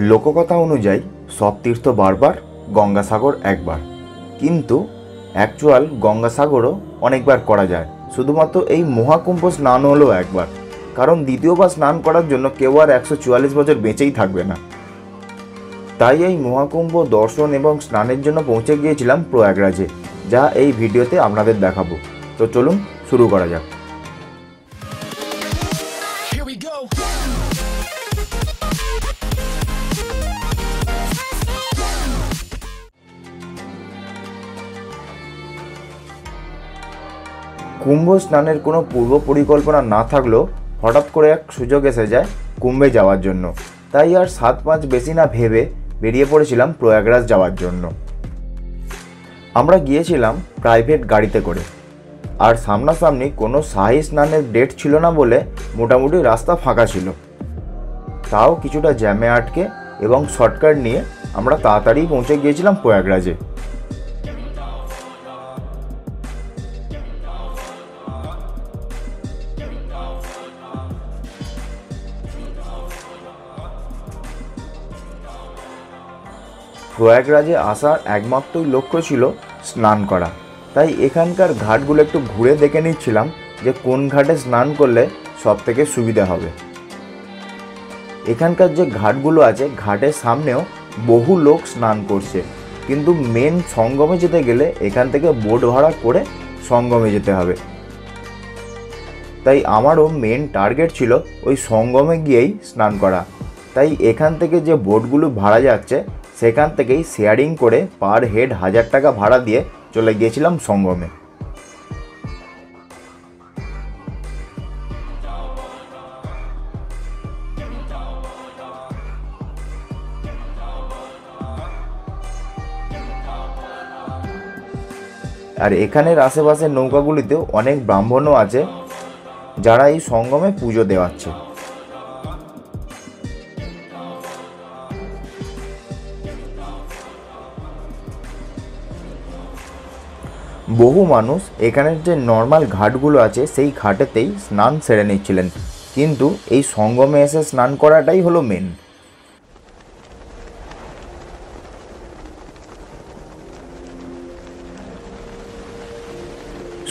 লোককথা অনুযায়ী সব তীর্থ বারবার, গঙ্গাসাগর একবার, কিন্তু অ্যাকচুয়াল গঙ্গাসাগরও অনেকবার করা যায়, শুধুমাত্র এই মহাকুম্ভ স্নান হলো একবার। কারণ দ্বিতীয়বার স্নান করার জন্য কেউ আর 144 বছর বেঁচেই থাকবে না। তাই এই মহাকুম্ভ দর্শন এবং স্নানের জন্য পৌঁছে গিয়েছিলাম প্রয়াগরাজে, যা এই ভিডিওতে আপনাদের দেখাবো। তো চলুন শুরু করা যাক। কুম্ভ স্নানের কোনো পূর্ব পরিকল্পনা না থাকলেও হঠাৎ করে এক সুযোগ এসে যায় কুম্ভে যাওয়ার জন্য। তাই আর 7-5 বেশি না ভেবে বেরিয়ে পড়েছিলাম প্রয়াগরাজ যাওয়ার জন্য। আমরা গিয়েছিলাম প্রাইভেট গাড়িতে করে, আর সামনাসামনি কোনো শাহী স্নানের ডেট ছিল না বলে মোটামুটি রাস্তা ফাঁকা ছিল। তাও কিছুটা জ্যামে আটকে এবং শর্টকাট নিয়ে আমরা তাড়াতাড়ি পৌঁছে গিয়েছিলাম প্রয়াগরাজে। প্রয়াগরাজে আসার একমাত্রই লক্ষ্য ছিল স্নান করা। তাই এখানকার ঘাটগুলো একটু ঘুরে দেখে নিচ্ছিলাম যে কোন ঘাটে স্নান করলে সব থেকে সুবিধা হবে। এখানকার যে ঘাটগুলো আছে, ঘাটের সামনেও বহু লোক স্নান করছে, কিন্তু মেন সঙ্গমে যেতে গেলে এখান থেকে বোট ভাড়া করে সঙ্গমে যেতে হবে। তাই আমারও মেন টার্গেট ছিল ওই সঙ্গমে গিয়েই স্নান করা। তাই এখান থেকে যে বোটগুলো ভাড়া যাচ্ছে সেখান থেকেই শেয়ারিং করে পার হেড 1000 টাকা ভাড়া দিয়ে চলে গিয়েছিলাম সঙ্গমে। আর এখানের আশেপাশের নৌকাগুলিতেও অনেক ব্রাহ্মণও আছে যারা এই সঙ্গমে পুজো দেওয়াচ্ছে। বহু মানুষ এখানের যে নর্মাল ঘাটগুলো আছে সেই ঘাটেতেই স্নান সেরে নিচ্ছিলেন, কিন্তু এই সঙ্গমে এসে স্নান করাটাই হলো মেন।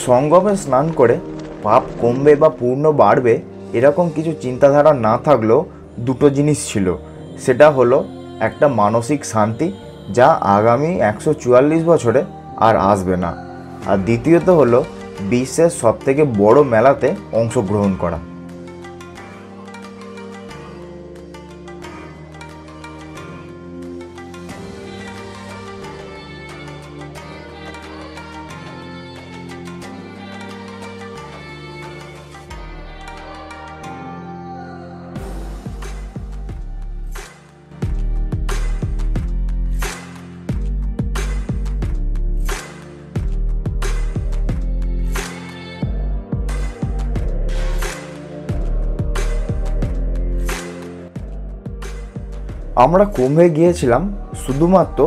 সঙ্গমে স্নান করে পাপ কমবে বা পূর্ণ বাড়বে এরকম কিছু চিন্তাধারা না থাকলেও দুটো জিনিস ছিল। সেটা হলো একটা মানসিক শান্তি, যা আগামী 144 বছরে আর আসবে না। আর দ্বিতীয়ত হলো বিশ্বের সবথেকে বড় মেলাতে অংশগ্রহণ করা। আমরা কুম্ভে গিয়েছিলাম শুধুমাত্র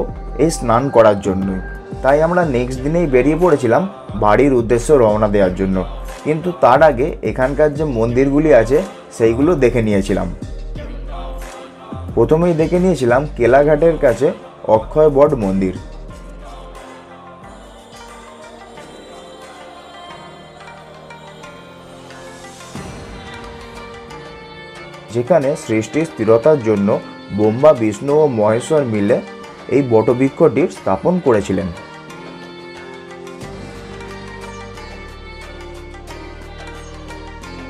এই স্নান করার জন্যই। তাই আমরা নেক্সট দিনেই বেরিয়ে পড়েছিলাম বাড়ির উদ্দেশ্যে রওনা দেওয়ার জন্য। কিন্তু তার আগে এখানকার যে মন্দিরগুলি আছে সেইগুলো দেখে নিয়েছিলাম। প্রথমেই দেখে নিয়েছিলাম কেলাঘাটের কাছে অক্ষয় বট মন্দির। যেখানে সৃষ্টির স্থিরতার জন্য ব্রহ্মা, বিষ্ণু ও মহেশ্বর মিলে এই বটবৃক্ষটির স্থাপন করেছিলেন।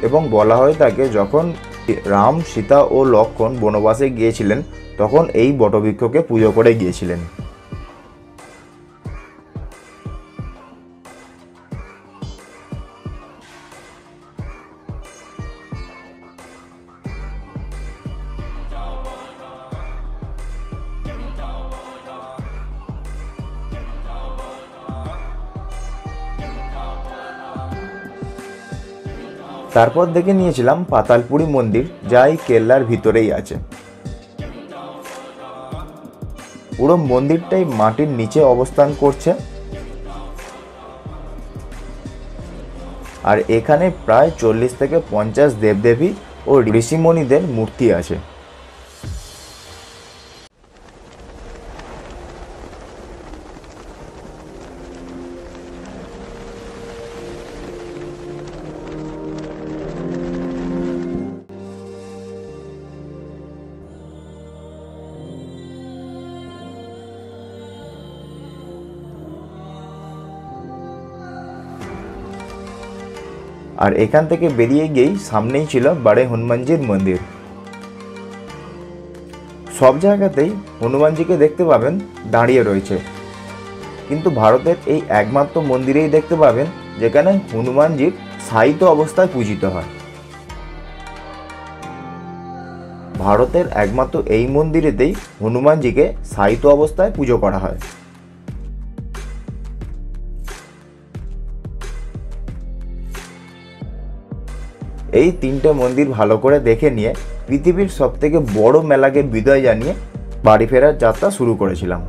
এবং বলা হয় থাকে যখন রাম, সীতা ও লক্ষ্মণ বনবাসে গিয়েছিলেন তখন এই বটবৃক্ষকে পুজো করে গিয়েছিলেন। তারপর দেখে নিয়েছিলাম পাতালপুরি মন্দির, যা এই কেল্লার ভিতরেই আছে। পুরো মন্দিরটাই মাটির নিচে অবস্থান করছে, আর এখানে প্রায় 40 থেকে 50 দেবদেবী ও ঋষিমণিদের মূর্তি আছে। আর এখান থেকে বেরিয়ে গিয়েই সামনেই ছিল বড়ে হনুমানজির মন্দির। সব জায়গাতেই হনুমানজিকে দেখতে পাবেন দাঁড়িয়ে রয়েছে, কিন্তু ভারতের এই একমাত্র মন্দিরেই দেখতে পাবেন যেখানে হনুমানজির শায়িত অবস্থায় পূজিত হয়। ভারতের একমাত্র এই মন্দিরেতেই হনুমানজিকে শায়িত অবস্থায় পুজো করা হয়। এই তিনটে মন্দির ভালো করে দেখে নিয়ে পৃথিবীর সবথেকে বড় মেলাকে বিদায় জানিয়ে বাড়ি ফেরার যাত্রা শুরু করেছিলাম।